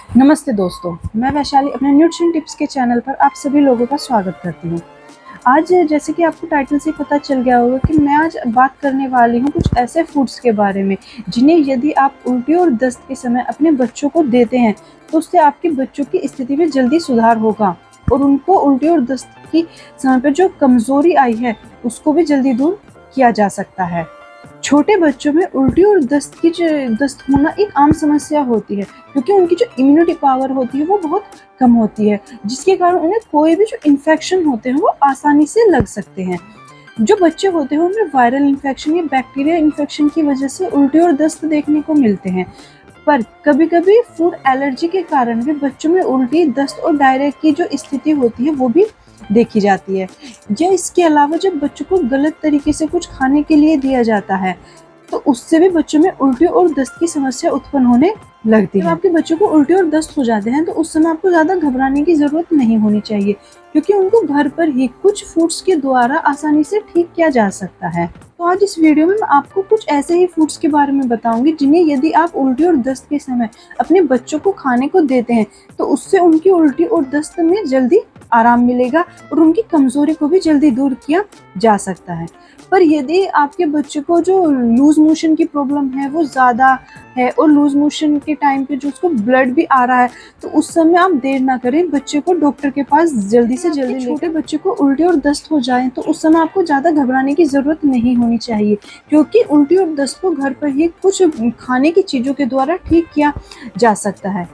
नमस्ते दोस्तों, मैं वैशाली अपने न्यूट्रिशन टिप्स के चैनल पर आप सभी लोगों का स्वागत करती हूँ। आज जैसे कि आपको टाइटल से पता चल गया होगा कि मैं आज बात करने वाली हूँ कुछ ऐसे फूड्स के बारे में जिन्हें यदि आप उल्टी और दस्त के समय अपने बच्चों को देते हैं तो उससे आपके बच्चों की स्थिति में जल्दी सुधार होगा और उनको उल्टी और दस्त की समय पर जो कमजोरी आई है उसको भी जल्दी दूर किया जा सकता है। छोटे बच्चों में उल्टी और दस्त होना एक आम समस्या होती है क्योंकि उनकी जो इम्यूनिटी पावर होती है वो बहुत कम होती है, जिसके कारण उन्हें कोई भी जो इन्फेक्शन होते हैं वो आसानी से लग सकते हैं। जो बच्चे होते हैं उनमें वायरल इन्फेक्शन या बैक्टीरिया इन्फेक्शन की वजह से उल्टी और दस्त देखने को मिलते हैं, पर कभी-कभी फूड एलर्जी के कारण भी बच्चों में उल्टी, दस्त और डायरिया की जो स्थिति होती है वो भी देखी जाती है। या इसके अलावा जब बच्चों को गलत तरीके से कुछ खाने के लिए दिया जाता है तो उससे भी बच्चों में उल्टी और दस्त की समस्या उत्पन्न होने लगती है। जब आपके बच्चों को उल्टी और दस्त हो जाते हैं तो उस समय आपको ज़्यादा घबराने की ज़रूरत नहीं होनी चाहिए क्योंकि उनको घर पर ही कुछ फूड्स के द्वारा आसानी से ठीक किया जा सकता है। तो आज इस वीडियो में मैं आपको कुछ ऐसे ही फूड्स के बारे में बताऊंगी जिन्हें यदि आप उल्टी और दस्त के समय अपने बच्चों को खाने को देते हैं तो उससे उनकी उल्टी और दस्त में जल्दी आराम मिलेगा और उनकी कमजोरी को भी जल्दी दूर किया जा सकता है। पर यदि आपके बच्चे को जो लूज मोशन की प्रॉब्लम है वो ज़्यादा है और लूज मोशन के टाइम पे जो उसको ब्लड भी आ रहा है तो उस समय आप देर ना करें, बच्चे को डॉक्टर के पास जल्दी से जल्दी। छोटे बच्चे को उल्टी और दस्त हो जाए तो उस समय आपको ज़्यादा घबराने की ज़रूरत नहीं होनी चाहिए क्योंकि उल्टी और दस्त को घर पर ही कुछ खाने की चीज़ों के द्वारा ठीक किया जा सकता है।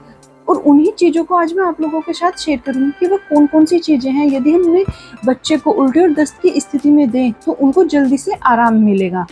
और उन्हीं चीज़ों को आज मैं आप लोगों के साथ शेयर करूंगी कि वो कौन कौन सी चीज़ें हैं यदि हम अपने बच्चे को उल्टी और दस्त की स्थिति में दें तो उनको जल्दी से आराम मिलेगा।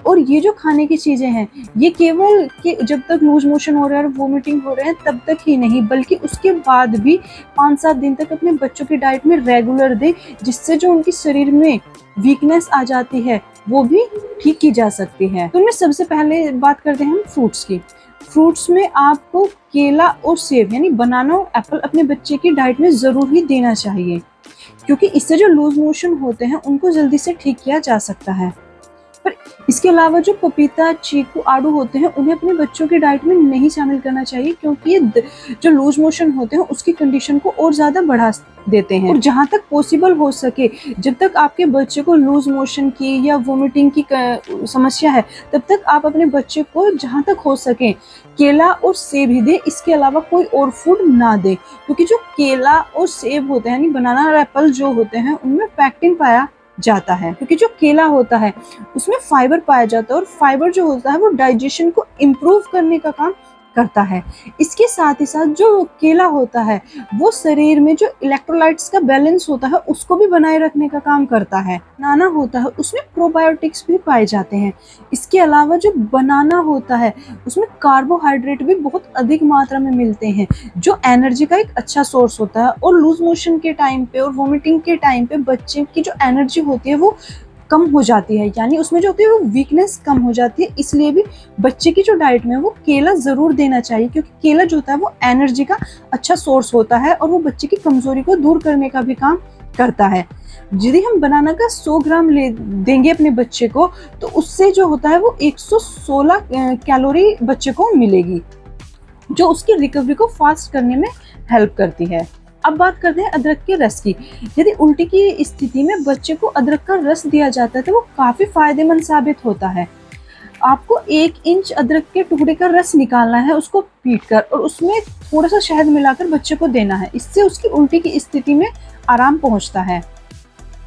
और ये जो खाने की चीज़ें हैं ये केवल कि जब तक लूज मोशन हो रहा है और वोमिटिंग हो रहे हैं तब तक ही नहीं बल्कि उसके बाद भी 5-7 दिन तक अपने बच्चों की डाइट में रेगुलर दें, जिससे जो उनके शरीर में वीकनेस आ जाती है वो भी ठीक की जा सकती है। तो इनमें सबसे पहले बात करते हैं हम फ्रूट्स की। फ्रूट्स में आपको केला और सेब यानी बनाना और एप्पल अपने बच्चे की डाइट में ज़रूर ही देना चाहिए क्योंकि इससे जो लूज मोशन होते हैं उनको जल्दी से ठीक किया जा सकता है। पर इसके अलावा जो पपीता, चीकू, आड़ू होते हैं उन्हें अपने बच्चों की डाइट में नहीं शामिल करना चाहिए क्योंकि ये जो लूज मोशन होते हैं उसकी कंडीशन को और ज़्यादा बढ़ा देते हैं। और जहाँ तक पॉसिबल हो सके जब तक आपके बच्चे को लूज मोशन की या वोमिटिंग की समस्या है तब तक आप अपने बच्चे को जहाँ तक हो सके केला और सेब ही दें, इसके अलावा कोई और फूड ना दें क्योंकि जो केला और सेब होते हैं यानी बनाना और एप्पल जो होते हैं उनमें पैक्टिन पाया जाता है क्योंकि जो केला होता है उसमें फाइबर पाया जाता है और फाइबर जो होता है वो डाइजेशन को इम्प्रूव करने का काम करता है। इसके साथ ही साथ जो केला होता है वो शरीर में जो इलेक्ट्रोलाइट्स का बैलेंस होता है उसको भी बनाए रखने का काम करता है। बनाना होता है उसमें प्रोबायोटिक्स भी पाए जाते हैं। इसके अलावा जो बनाना होता है उसमें कार्बोहाइड्रेट भी बहुत अधिक मात्रा में मिलते हैं जो एनर्जी का एक अच्छा सोर्स होता है। और लूज मोशन के टाइम पे और वोमिटिंग के टाइम पे बच्चे की जो एनर्जी होती है वो कम हो जाती है, यानी उसमें जो होती है वो वीकनेस कम हो जाती है। इसलिए भी बच्चे की जो डाइट में वो केला ज़रूर देना चाहिए क्योंकि केला जो होता है वो एनर्जी का अच्छा सोर्स होता है और वो बच्चे की कमज़ोरी को दूर करने का भी काम करता है। यदि हम बनाना का 100 ग्राम ले देंगे अपने बच्चे को तो उससे जो होता है वो 116 कैलोरी बच्चे को मिलेगी जो उसकी रिकवरी को फास्ट करने में हेल्प करती है। अब बात करते हैं अदरक के रस की। यदि उल्टी की स्थिति में बच्चे को अदरक का रस दिया जाता है तो वो काफ़ी फायदेमंद साबित होता है। आपको 1 इंच अदरक के टुकड़े का रस निकालना है, उसको पीटकर और उसमें थोड़ा सा शहद मिलाकर बच्चे को देना है। इससे उसकी उल्टी की स्थिति में आराम पहुंचता है।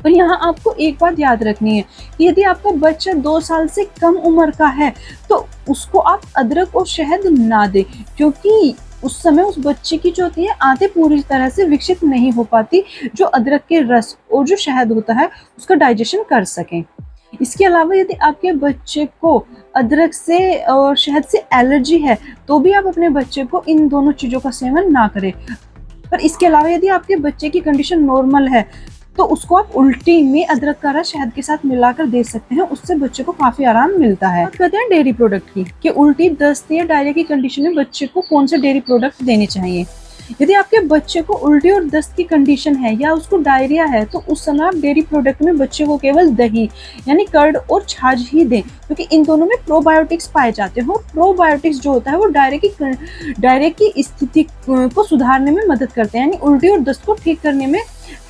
और यहाँ आपको एक बात याद रखनी है कि यदि आपका बच्चा 2 साल से कम उम्र का है तो उसको आप अदरक और शहद ना दें क्योंकि उस समय उस बच्चे की जो होती है आंतें पूरी तरह से विकसित नहीं हो पाती जो अदरक के रस और जो शहद होता है उसका डाइजेशन कर सकें। इसके अलावा यदि आपके बच्चे को अदरक से और शहद से एलर्जी है तो भी आप अपने बच्चे को इन दोनों चीज़ों का सेवन ना करें। पर इसके अलावा यदि आपके बच्चे की कंडीशन नॉर्मल है तो उसको आप उल्टी में अदरक का रस शहद के साथ मिलाकर दे सकते हैं, उससे बच्चे को काफ़ी आराम मिलता है। बात करते हैं डेयरी प्रोडक्ट की कि उल्टी, दस्त या डायरिया की कंडीशन में बच्चे को कौन से डेयरी प्रोडक्ट देने चाहिए। यदि आपके बच्चे को उल्टी और दस्त की कंडीशन है या उसको डायरिया है, तो उस समय आप डेयरी प्रोडक्ट में बच्चे को केवल दही यानी कर्ड और छाछ ही दें, क्योंकि इन दोनों में प्रोबायोटिक्स पाए जाते हैं। और प्रोबायोटिक्स जो होता है वो डायरिया की स्थिति को सुधारने में मदद करते हैं, यानी उल्टी और दस्त को ठीक करने में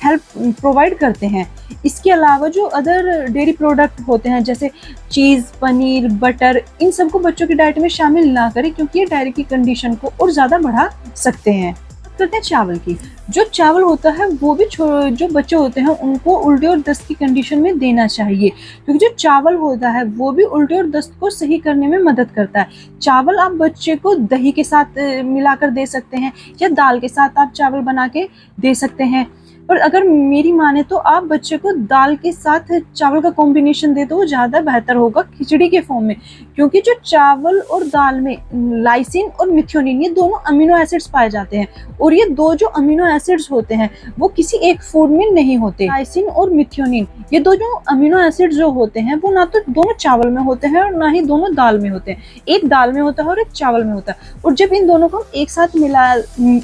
हेल्प प्रोवाइड करते हैं। इसके अलावा जो अदर डेयरी प्रोडक्ट होते हैं जैसे चीज़, पनीर, बटर, इन सबको बच्चों की डाइट में शामिल ना करें, क्योंकि ये डायरिया की कंडीशन को और ज़्यादा बढ़ा सकते हैं। करते हैं चावल की। जो चावल होता है वो भी जो बच्चे होते हैं उनको उल्टी और दस्त की कंडीशन में देना चाहिए, क्योंकि जो चावल होता है वो भी उल्टी और दस्त को सही करने में मदद करता है। चावल आप बच्चे को दही के साथ मिलाकर दे सकते हैं या दाल के साथ आप चावल बना के दे सकते हैं। पर अगर मेरी माने तो आप बच्चे को दाल के साथ चावल का कॉम्बिनेशन दे तो वो ज़्यादा बेहतर होगा खिचड़ी के फॉर्म में, क्योंकि जो चावल और दाल में लाइसिन और मिथ्योनिन ये दोनों अमीनो एसिड्स पाए जाते हैं, और ये दो जो अमीनो एसिड्स होते हैं वो किसी एक फूड में नहीं होते। लाइसिन और मिथ्योनिन ये दो जो अमीनो एसिड्स जो होते हैं वो ना तो दोनों चावल में होते हैं और ना ही दोनों दाल में होते हैं। एक दाल में होता है और एक चावल में होता है, और जब इन दोनों को हम एक साथ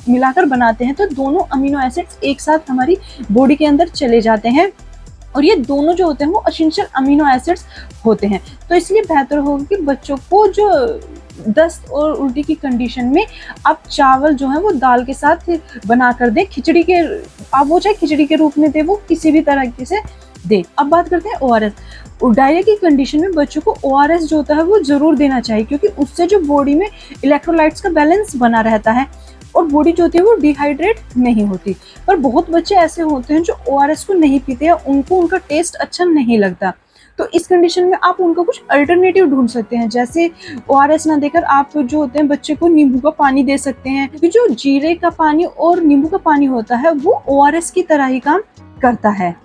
मिलाकर बनाते हैं तो दोनों अमीनो एसिड्स एक साथ हमारी बॉडी के अंदर चले जाते हैं, और ये दोनों जो होते हैं वो एसेंशियल अमीनो एसिड्स होते हैं। तो इसलिए बेहतर होगा कि बच्चों को जो दस्त और उल्टी की कंडीशन में आप चावल जो है वो दाल के साथ बना कर दें, खिचड़ी के आप वो चाहे खिचड़ी के रूप में दे, वो किसी भी तरीके से दे। अब बात करते हैं ओआरएस। डायरिया की कंडीशन में बच्चों को ओआरएस जो होता है वो जरूर देना चाहिए, क्योंकि उससे जो बॉडी में इलेक्ट्रोलाइट्स का बैलेंस बना रहता है और बॉडी जो होती है वो डिहाइड्रेट नहीं होती। पर बहुत बच्चे ऐसे होते हैं जो ओआरएस को नहीं पीते या उनको उनका टेस्ट अच्छा नहीं लगता। तो इस कंडीशन में आप उनको कुछ अल्टरनेटिव ढूंढ सकते हैं, जैसे ओआरएस ना देकर आप जो होते हैं बच्चे को नींबू का पानी दे सकते हैं, क्योंकि जो जीरे का पानी और नींबू का पानी होता है वो ओआरएस की तरह ही काम करता है।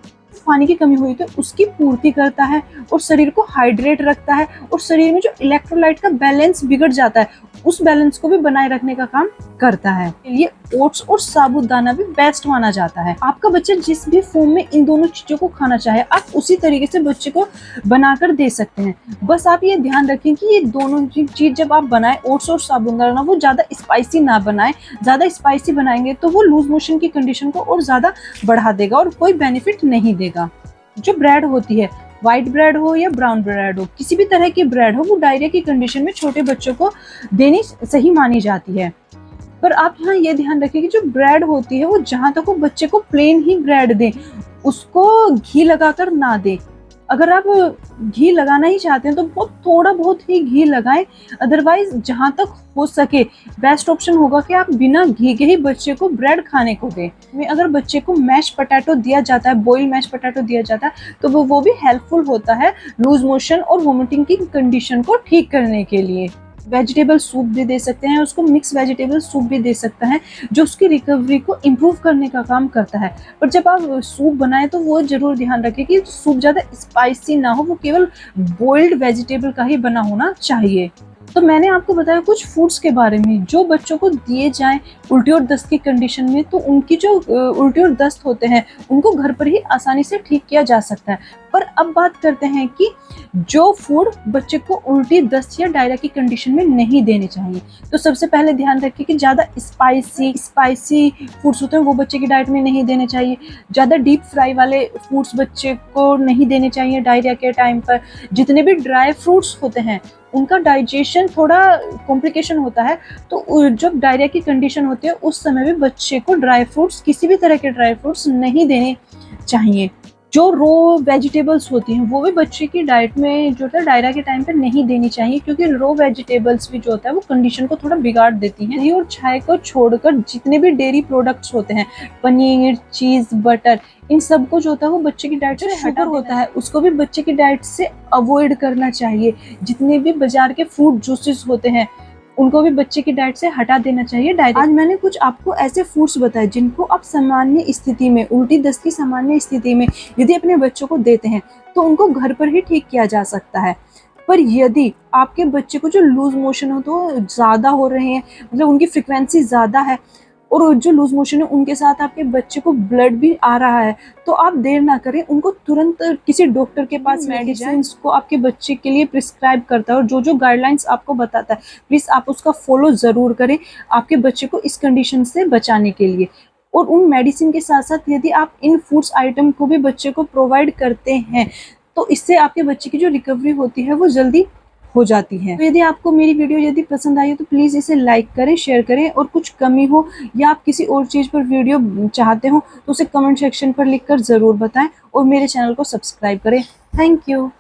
पानी की कमी हुई तो उसकी पूर्ति करता है और शरीर को हाइड्रेट रखता है, और शरीर में जो इलेक्ट्रोलाइट का बैलेंस बिगड़ जाता है उस बैलेंस को भी बनाए रखने का काम करता है। ये ओट्स और साबूदाना भी बेस्ट माना जाता है। आपका बच्चा जिस भी फॉर्म में इन दोनों चीजों को खाना चाहे आप उसी तरीके से बच्चे को बनाकर दे सकते हैं। बस आप ये ध्यान रखें कि ये दोनों चीज जब आप बनाएं, ओट्स और साबूदाना, वो ज्यादा स्पाइसी ना बनाएं। ज्यादा स्पाइसी बनाएंगे तो वो लूज मोशन की कंडीशन को और ज्यादा बढ़ा देगा और कोई बेनिफिट नहीं देगा। जो ब्रेड होती है, व्हाइट ब्रेड हो या ब्राउन ब्रेड हो, किसी भी तरह की ब्रेड हो, वो डायरिया की कंडीशन में छोटे बच्चों को देनी सही मानी जाती है। पर आप यहाँ ये ध्यान रखिए कि जो ब्रेड होती है वो जहाँ तक वो बच्चे को प्लेन ही ब्रेड दें, उसको घी लगाकर ना दें। अगर आप घी लगाना ही चाहते हैं तो बहुत थोड़ा बहुत ही घी लगाएं, अदरवाइज जहाँ तक हो सके बेस्ट ऑप्शन होगा कि आप बिना घी के ही बच्चे को ब्रेड खाने को दें। में अगर बच्चे को मैश पोटैटो दिया जाता है, बॉइल्ड मैश पोटैटो दिया जाता है, तो वो भी हेल्पफुल होता है लूज मोशन और वोमिटिंग की कंडीशन को ठीक करने के लिए। वेजिटेबल सूप भी दे सकते हैं, उसको मिक्स वेजिटेबल सूप भी दे सकता है जो उसकी रिकवरी को इम्प्रूव करने का काम करता है। पर जब आप सूप बनाएं तो वो जरूर ध्यान रखें कि सूप ज़्यादा स्पाइसी ना हो, वो केवल बॉइल्ड वेजिटेबल का ही बना होना चाहिए। तो मैंने आपको बताया कुछ फूड्स के बारे में जो बच्चों को दिए जाएं उल्टी और दस्त की कंडीशन में, तो उनकी जो उल्टी और दस्त होते हैं उनको घर पर ही आसानी से ठीक किया जा सकता है। पर अब बात करते हैं कि जो फूड बच्चे को उल्टी, दस्त या डायरिया की कंडीशन में नहीं देने चाहिए। तो सबसे पहले ध्यान रखिए कि ज़्यादा स्पाइसी फूड्स होते हैं वो बच्चे की डाइट में नहीं देने चाहिए। ज़्यादा डीप फ्राई वाले फूड्स बच्चे को नहीं देने चाहिए डायरिया के टाइम पर। जितने भी ड्राई फ्रूट्स होते हैं उनका डाइजेशन थोड़ा कॉम्प्लिकेशन होता है, तो जब डायरिया की कंडीशन होती है उस समय भी बच्चे को ड्राई फ्रूट्स, किसी भी तरह के ड्राई फ्रूट्स नहीं देने चाहिए। जो रो वेजिटेबल्स होती हैं वो भी बच्चे की डाइट में जो है डायरिया के टाइम पे नहीं देनी चाहिए, क्योंकि रो वेजिटेबल्स भी जो होता है वो कंडीशन को थोड़ा बिगाड़ देती हैं। दही और चाय को छोड़कर जितने भी डेयरी प्रोडक्ट्स होते हैं, पनीर, चीज़, बटर, इन सब को जो होता है वो बच्चे की डाइट से शुगर होता है उसको भी बच्चे की डाइट से अवॉइड करना चाहिए। जितने भी बाजार के फ्रूट जूसेस होते हैं उनको भी बच्चे की डाइट से हटा देना चाहिए डायरेक्ट। आज मैंने कुछ आपको ऐसे फूड्स बताए जिनको आप सामान्य स्थिति में, उल्टी दस्त की सामान्य स्थिति में यदि अपने बच्चों को देते हैं तो उनको घर पर ही ठीक किया जा सकता है। पर यदि आपके बच्चे को जो लूज मोशन हो तो ज़्यादा हो रहे हैं, मतलब उनकी फ्रिक्वेंसी ज़्यादा है और जो लूज मोशन है उनके साथ आपके बच्चे को ब्लड भी आ रहा है, तो आप देर ना करें, उनको तुरंत किसी डॉक्टर के पास मेडिसिन को आपके बच्चे के लिए प्रिस्क्राइब करता है और जो जो गाइडलाइंस आपको बताता है प्लीज़ आप उसका फॉलो ज़रूर करें आपके बच्चे को इस कंडीशन से बचाने के लिए। और उन मेडिसिन के साथ साथ यदि आप इन फूड्स आइटम को भी बच्चे को प्रोवाइड करते हैं तो इससे आपके बच्चे की जो रिकवरी होती है वो जल्दी हो जाती है। तो यदि आपको मेरी वीडियो यदि पसंद आई हो तो प्लीज़ इसे लाइक करें, शेयर करें, और कुछ कमी हो या आप किसी और चीज़ पर वीडियो चाहते हो तो उसे कमेंट सेक्शन पर लिखकर ज़रूर बताएं और मेरे चैनल को सब्सक्राइब करें। Thank you.